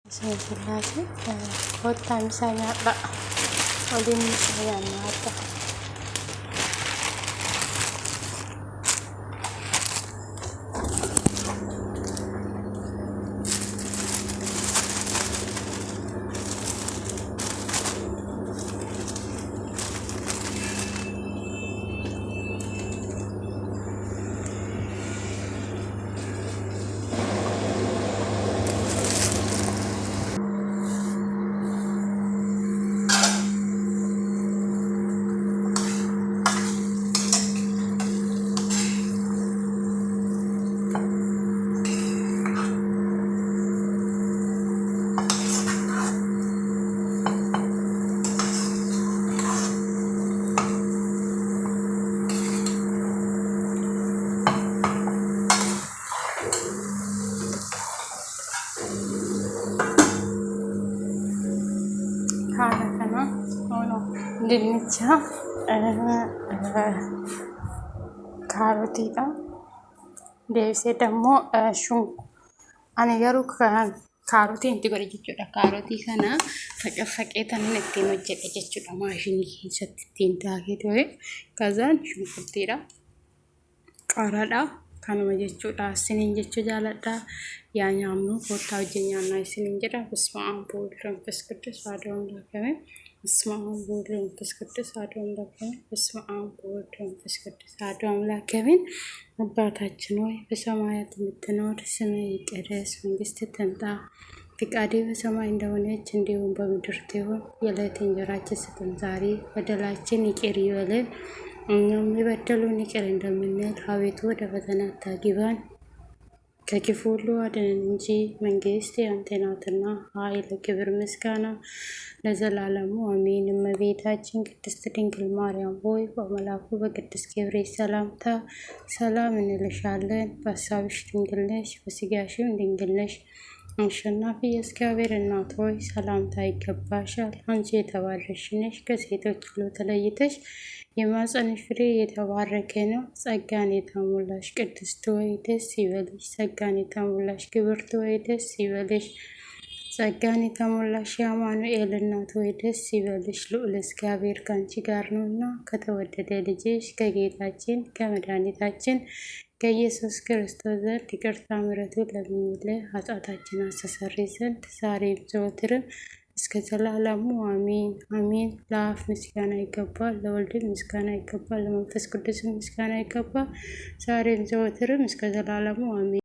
Selaati kota misalnya Pak Odin misalnya apa karena dinnicha ካሮቲidha deebisee ደግሞ ani garuu kan kaarotii itti godhe jechuudha. Kaarotii kana facafaqee tanan ittiin hojjedhe jechuudha. Maashinii keessatti ittiin daakee ture. Kazaan shunkurtiidha. Qaaraadha. Kanuma jechuudha. Isiniin jechuu jaaladha. Yaa nyaamnu kottaa wajjin nyaannaa isiniin jedha. Bismillaahi Manfas Qudus Adoon laakame. Bismillaahi Manfas Qudus Adoon laakame. Bismillaahi Manfas Qudus Adoon laakame. አባታችን ሆይ በሰማያት የምትኖር ስምህ ይቀደስ፣ መንግስትህ ትምጣ፣ ፈቃድህ በሰማይ እንደሆነች እንዲሁም በምድር ትሁን። የዕለት እንጀራችንን ስጠን ዛሬ፣ በደላችንን ይቅር በለን እኛም የበደሉንን ይቅር እንደምንል፣ አቤቱ ወደ ፈተና አታግባን ከክፉ ሁሉ አድነን እንጂ መንግስት ያንተ ናትና፣ ኃይል፣ ክብር፣ ምስጋና ለዘላለሙ አሜን። እመቤታችን ቅድስት ድንግል ማርያም ሆይ በመልአኩ በቅዱስ ገብርኤል ሰላምታ ሰላም እንልሻለን። በሐሳብሽ ድንግል ነሽ፣ በሥጋሽም ድንግል ነሽ። አሸናፊ የእግዚአብሔር እናት ሆይ ሰላምታ ይገባሻል። አንቺ የተባረክሽ ነሽ፣ ከሴቶች ሁሉ ተለይተሽ የማኅፀንሽ ፍሬ የተባረከ ነው። ጸጋን የተሞላሽ ቅድስት ሆይ ደስ ይበልሽ። ጸጋን የተሞላሽ ክብርት ሆይ ደስ ይበልሽ። ጸጋን የተሞላሽ የአማኑኤል እናት ሆይ ደስ ይበልሽ። ልዑል እግዚአብሔር ከአንቺ ጋር ነውና ከተወደደ ልጅሽ ከጌታችን ከመድኃኒታችን ከኢየሱስ ክርስቶስ ዘንድ ይቅርታ ምሕረቱን ለምኝልን ኃጢአታችንን ያስተሰርይ ዘንድ ዛሬም ዘወትርም እስከ ዘላለሙ አሜን አሜን። ለአብ ምስጋና ይገባል፣ ለወልድ ምስጋና ይገባል፣ ለመንፈስ ቅዱስ ምስጋና ይገባል፣ ዛሬም ዘወትርም እስከ ዘላለሙ አሜን።